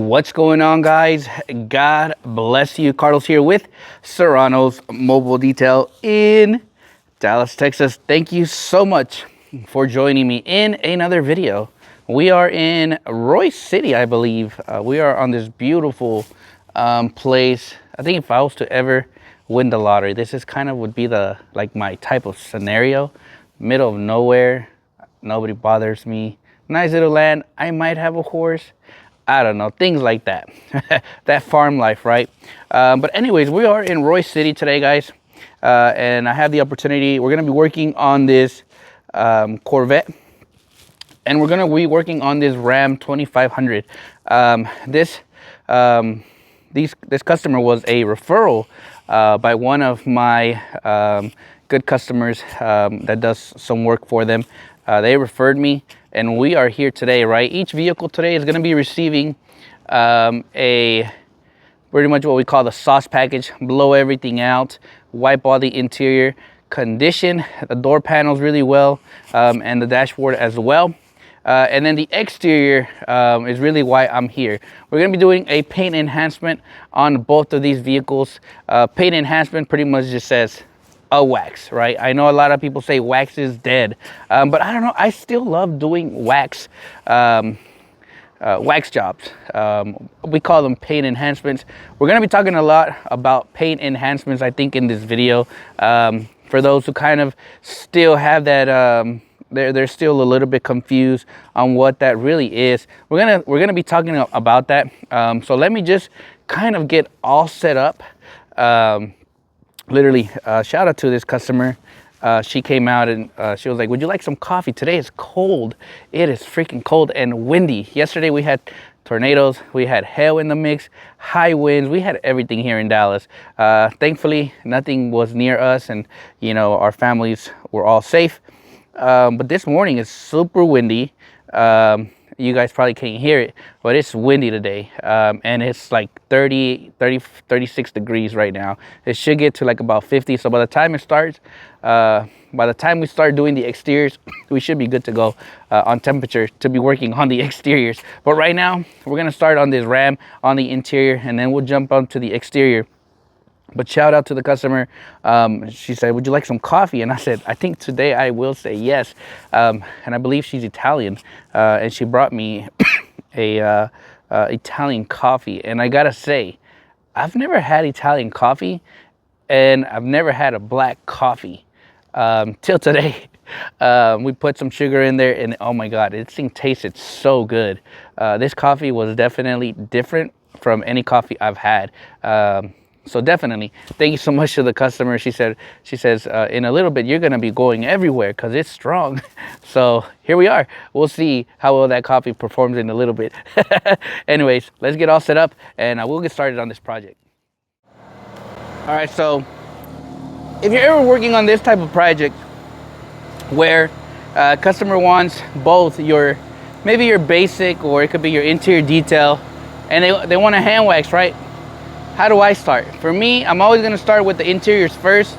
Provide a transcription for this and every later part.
What's going on, guys? God bless you. Carlos here with Serrano's Mobile Detail in Dallas, Texas. Thank you so much for joining me in another video. We are in Royce City, I believe. We are on this beautiful place. I think if I was to ever win the lottery, this is kind of would be the my type of scenario. Middle of nowhere, nobody bothers me. Nice little land. I might have a horse. I don't know, things like that. That farm life, right? But anyways, we are in Royce City today, guys. And I have the opportunity, we're gonna be working on this Corvette. And we're gonna be working on this Ram 2500. This customer was a referral by one of my good customers that does some work for them. They referred me, and we are here today, right? Each vehicle today is going to be receiving a pretty much what we call the sauce package. Blow everything out, wipe all the interior, condition the door panels really well, and the dashboard as well. And then the exterior is really why I'm here. We're going to be doing a paint enhancement on both of these vehicles. Paint enhancement pretty much just says a wax, right? I know a lot of people say wax is dead, but I don't know. I still love doing wax jobs. We call them paint enhancements. We're going to be talking a lot about paint enhancements, I think, in this video. For those who kind of still have that, they're still a little bit confused on what that really is. We're gonna be talking about that. So let me just kind of get all set up. Literally, shout out to this customer. She came out and she was like, would you like some coffee? Today is cold. It is freaking cold and windy. Yesterday we had tornadoes, we had hail in the mix, high winds, we had everything here in Dallas. Thankfully, nothing was near us, and you know, our families were all safe. But this morning is super windy. You guys probably can't hear it, but it's windy today. And it's like 36 degrees right now. It should get to like about 50. So by the time it starts, by the time we start doing the exteriors, we should be good to go on temperature to be working on the exteriors. But right now, we're gonna start on this Ram on the interior, and then we'll jump onto the exterior. But shout out to the customer. She said, would you like some coffee? And I said, I think today I will say yes. And I believe she's Italian. And she brought me a Italian coffee. And I gotta say, I've never had Italian coffee, and I've never had a black coffee till today. We put some sugar in there, and oh my God, this thing tasted so good. This coffee was definitely different from any coffee I've had. So definitely, thank you so much to the customer. She says, in a little bit, you're gonna be going everywhere because it's strong. So here we are. We'll see how well that coffee performs in a little bit. Anyways, let's get all set up, and we'll get started on this project. All right, so if you're ever working on this type of project where a customer wants both maybe your basic, or it could be your interior detail, and they want a hand wax, right? How do I start? For me, I'm always gonna start with the interiors first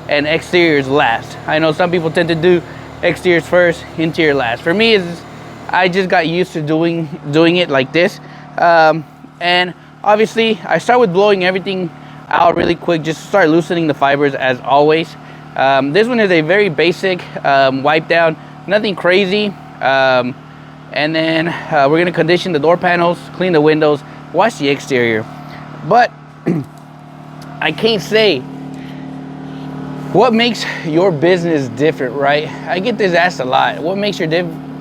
and exteriors last. I know some people tend to do exteriors first, interior last. For me, I just got used to doing it like this. And obviously, I start with blowing everything out really quick, just start loosening the fibers as always. This one is a very basic wipe down, nothing crazy. And then we're gonna condition the door panels, clean the windows, wash the exterior. But I can't say what makes your business different, right? I get this asked a lot. What makes your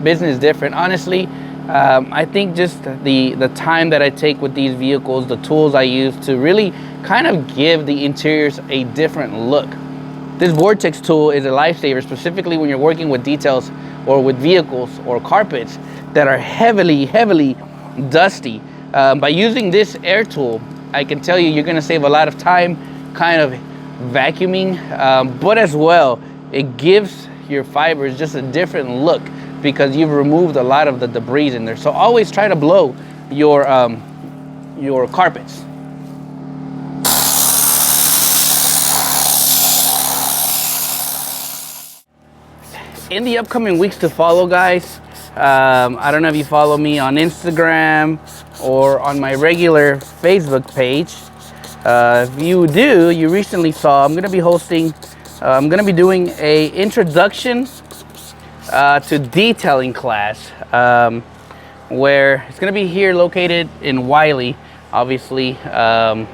business different? Honestly, I think just the time that I take with these vehicles, the tools I use to really kind of give the interiors a different look. This Vortex tool is a lifesaver, specifically when you're working with details or with vehicles or carpets that are heavily dusty. By using this air tool, I can tell you, you're gonna save a lot of time kind of vacuuming, but as well, it gives your fibers just a different look because you've removed a lot of the debris in there. So always try to blow your carpets. In the upcoming weeks to follow, guys, I don't know if you follow me on Instagram or on my regular Facebook page, if you do, you recently saw I'm gonna be hosting, I'm gonna be doing a introduction to detailing class, where it's gonna be here located in Wiley, obviously, and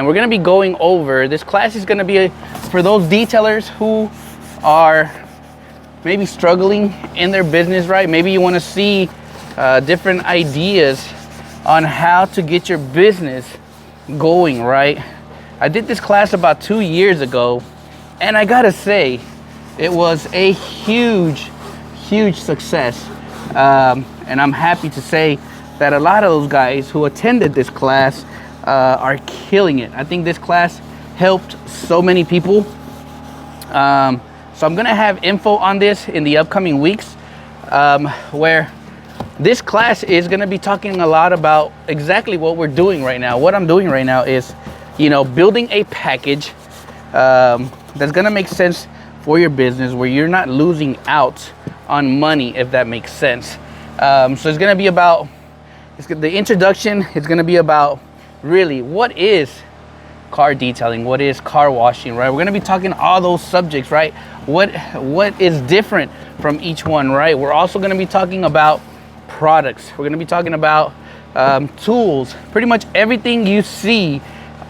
we're gonna be going over, this class is gonna be for those detailers who are maybe struggling in their business, right? Maybe you wanna see different ideas on how to get your business going, right? I did this class about 2 years ago, and I gotta say, it was a huge success. And I'm happy to say that a lot of those guys who attended this class are killing it. I think this class helped so many people. So I'm gonna have info on this in the upcoming weeks, where this class is gonna be talking a lot about exactly what we're doing right now. What I'm doing right now is, you know, building a package that's gonna make sense for your business, where you're not losing out on money, if that makes sense. So it's gonna be about, the introduction is gonna be about really what is car detailing, what is car washing, right? We're gonna be talking all those subjects, right? What is different from each one, right? We're also gonna be talking about products. We're gonna be talking about tools, pretty much everything you see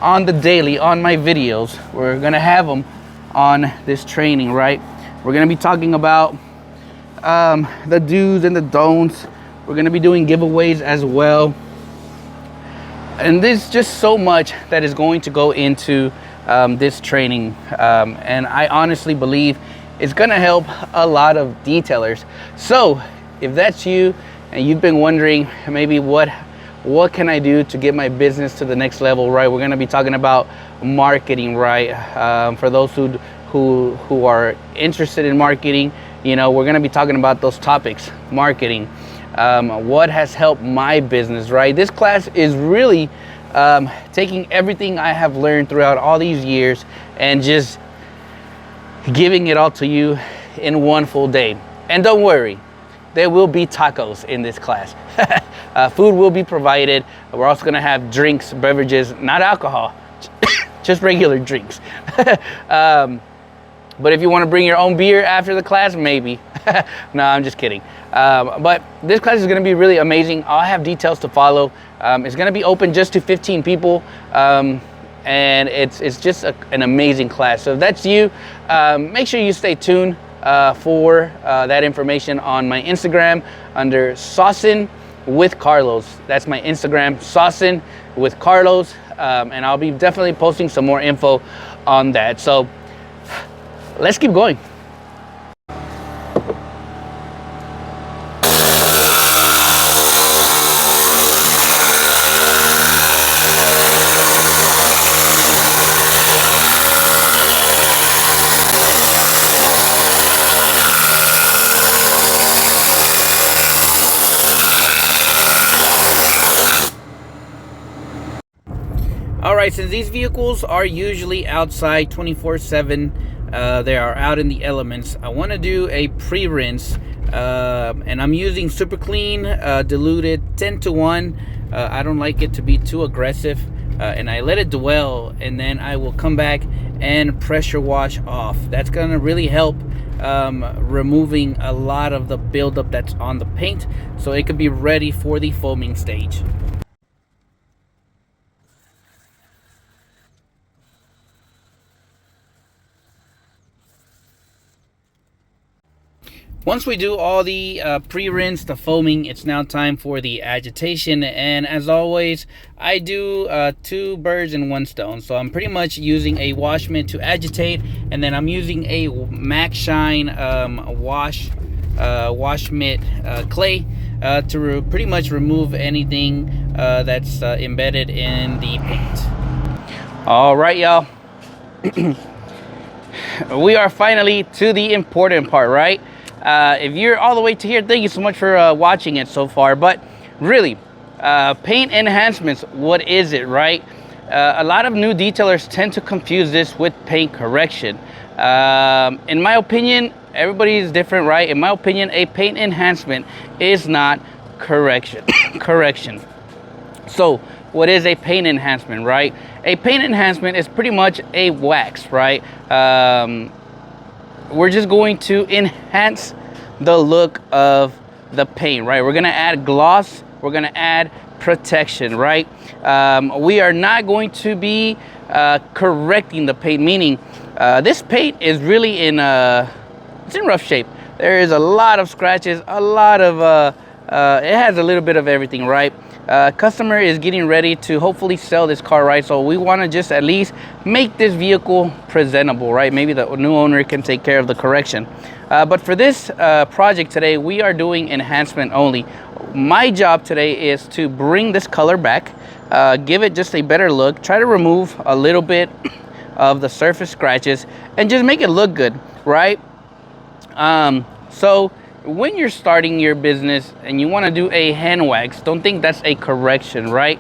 on the daily on my videos. We're gonna have them on this training, right? We're gonna be talking about the do's and the don'ts. We're gonna be doing giveaways as well. And there's just so much that is going to go into this training. And I honestly believe it's gonna help a lot of detailers. So if that's you and you've been wondering maybe what can I do to get my business to the next level, right? We're gonna be talking about marketing, right? For those who are interested in marketing, you know, we're gonna be talking about those topics, marketing. What has helped my business, right? This class is really taking everything I have learned throughout all these years and just giving it all to you in one full day. And don't worry, there will be tacos in this class. Food will be provided. We're also gonna have drinks, beverages, not alcohol, just regular drinks. But if you want to bring your own beer after the class, maybe. No, I'm just kidding. But this class is going to be really amazing. I'll have details to follow. It's going to be open just to 15 people. And it's just an amazing class. So if that's you, make sure you stay tuned for that information on my Instagram under Saucin with Carlos. That's my Instagram, Saucin with Carlos. And I'll be definitely posting some more info on that. So let's keep going. All right, since these vehicles are usually outside 24/7, they are out in the elements, I want to do a pre-rinse, and I'm using super clean diluted 10:1. I don't like it to be too aggressive, and I let it dwell, and then I will come back and pressure wash off. That's gonna really help removing a lot of the buildup that's on the paint, so it could be ready for the foaming stage. Once we do all the pre-rinse, the foaming, it's now time for the agitation. And as always, I do 2 birds in 1 stone. So I'm pretty much using a wash mitt to agitate, and then I'm using a Max Shine wash mitt clay to pretty much remove anything that's embedded in the paint. All right, y'all. We are finally to the important part, right? If you're all the way to here, thank you so much for watching it so far. But really, paint enhancements, what is it, right? A lot of new detailers tend to confuse this with paint correction. In my opinion, everybody is different, right? In my opinion, a paint enhancement is not correction. So what is a paint enhancement, right? A paint enhancement is pretty much a wax, right? We're just going to enhance the look of the paint, right? We're gonna add gloss, we're gonna add protection, right? We are not going to be correcting the paint, meaning this paint is really it's in rough shape. There is a lot of scratches, a lot of it has a little bit of everything, right? Customer is getting ready to hopefully sell this car, right? So we want to just at least make this vehicle presentable, right? Maybe the new owner can take care of the correction. But for this project today, we are doing enhancement only. My job today is to bring this color back, give it just a better look, try to remove a little bit of the surface scratches, and just make it look good, right? So when you're starting your business and you want to do a hand wax, don't think that's a correction, right?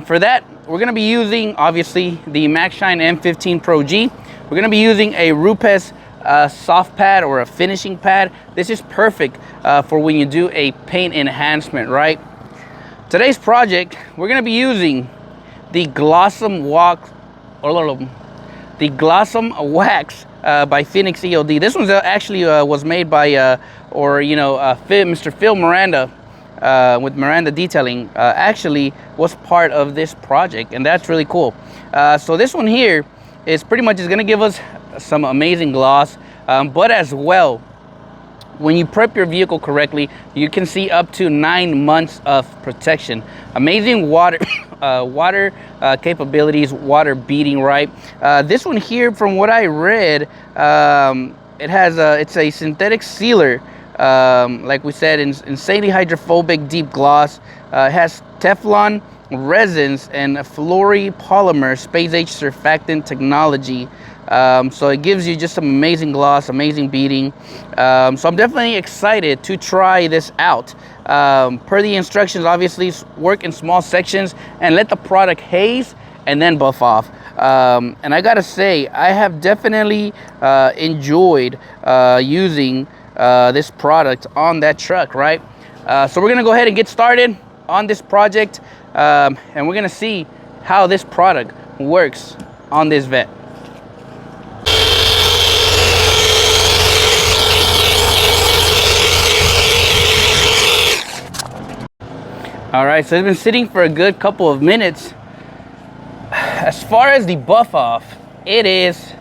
For that, we're going to be using, obviously, the Max Shine M15 Pro G. We're going to be using a Rupes soft pad or a finishing pad. This is perfect for when you do a paint enhancement, right? Today's project, we're going to be using the Glossom Wax, by Phoenix EOD. This one actually was made by, Mr. Phil Miranda with Miranda Detailing. Actually was part of this project, and that's really cool. So this one here is pretty much going to give us some amazing gloss, but as well, when you prep your vehicle correctly, you can see up to 9 months of protection. Amazing water capabilities, water beating, right? This one here, from what I read, it's a synthetic sealer. Like we said, insanely hydrophobic deep gloss. It has Teflon resins and fluoropolymer space age surfactant technology. So it gives you just some amazing gloss, amazing beading. So I'm definitely excited to try this out. Per the instructions, obviously work in small sections and let the product haze and then buff off. And I gotta say, I have definitely enjoyed using this product on that truck, right? So we're gonna go ahead and get started on this project, and we're gonna see how this product works on this vet. All right, so it's been sitting for a good couple of minutes. As far as the buff off, it is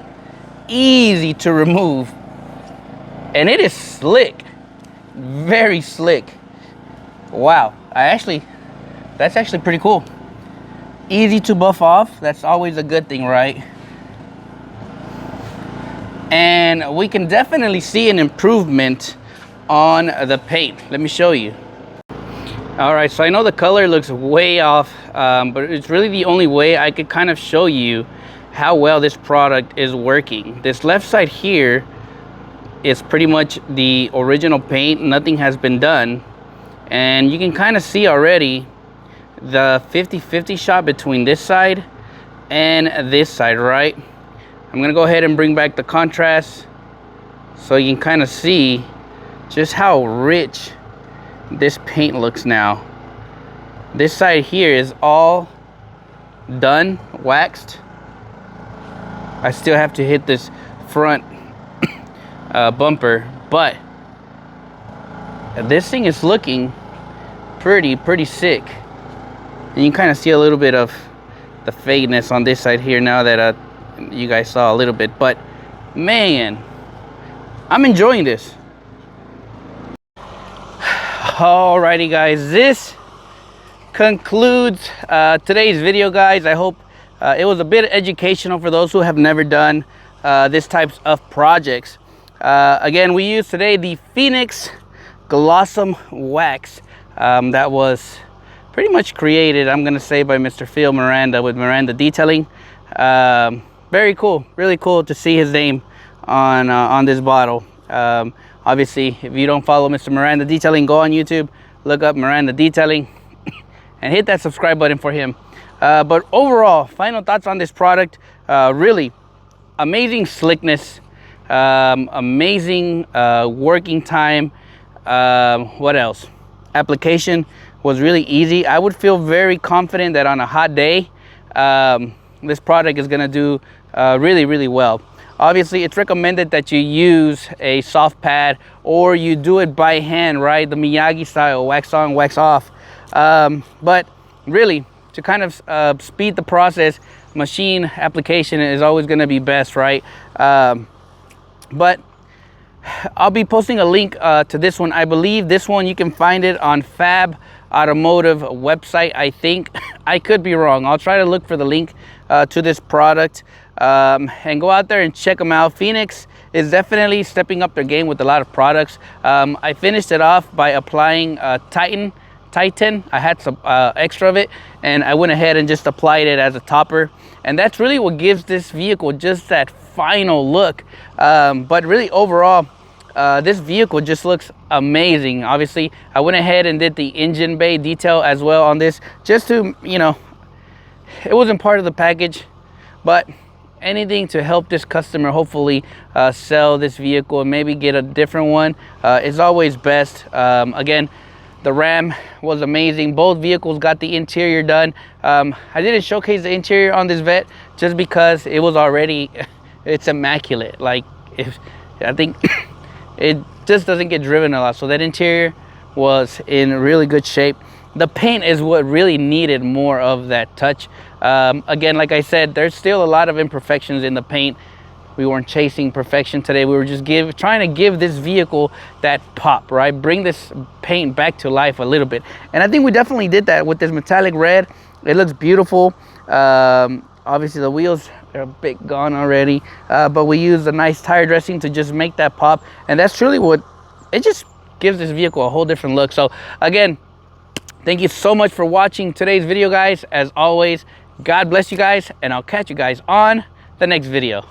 easy to remove, and it is slick, very slick. Wow, that's actually pretty cool. Easy to buff off, that's always a good thing, right? And we can definitely see an improvement on the paint. Let me show you. All right, so I know the color looks way off, but it's really the only way I could kind of show you how well this product is working. This left side here is pretty much the original paint. Nothing has been done. And you can kind of see already the 50-50 shot between this side and this side, right? I'm gonna go ahead and bring back the contrast so you can kind of see just how rich this paint looks now. This side here is all done, waxed. I still have to hit this front bumper, but this thing is looking pretty sick. And you can kind of see a little bit of the fadeness on this side here now that you guys saw a little bit, but man, I'm enjoying this. Alrighty guys, this concludes today's video, guys. I hope it was a bit educational for those who have never done this types of projects. Again, we used today the Phoenix GLOSSOME WAX that was pretty much created, I'm gonna say, by Mr. Phil Miranda with Miranda Detailing. Very cool, really cool to see his name on this bottle. Obviously, if you don't follow Mr. Miranda Detailing, go on YouTube, look up Miranda Detailing, and hit that subscribe button for him. But overall, final thoughts on this product: really amazing slickness, amazing working time. What else? Application was really easy. I would feel very confident that on a hot day, this product is gonna do really, really well. Obviously, it's recommended that you use a soft pad or you do it by hand, right? The Miyagi style, wax on, wax off. But really, to kind of speed the process, machine application is always gonna be best, right? But I'll be posting a link to this one. I believe this one, you can find it on Fab Automotive website, I think. I could be wrong. I'll try to look for the link to this product and go out there and check them out. Phoenix is definitely stepping up their game with a lot of products. I finished it off by applying Titan. I had some extra of it, and I went ahead and just applied it as a topper, and that's really what gives this vehicle just that final look. But really overall, this vehicle just looks amazing. Obviously, I went ahead and did the engine bay detail as well on this, just to, you know, it wasn't part of the package, but anything to help this customer hopefully sell this vehicle and maybe get a different one is always best. Again, the Ram was amazing. Both vehicles got the interior done. I didn't showcase the interior on this Vet just because it was already, it's immaculate. Like, I think it just doesn't get driven a lot. So that interior was in really good shape. The paint is what really needed more of that touch. Again, like I said, there's still a lot of imperfections in the paint. We weren't chasing perfection today. We were just trying to give this vehicle that pop, right? Bring this paint back to life a little bit. And I think we definitely did that with this metallic red. It looks beautiful. Obviously the wheels are a bit gone already, but we used a nice tire dressing to just make that pop. And that's truly what, it just gives this vehicle a whole different look. So again, thank you so much for watching today's video, guys. As always, God bless you guys, and I'll catch you guys on the next video.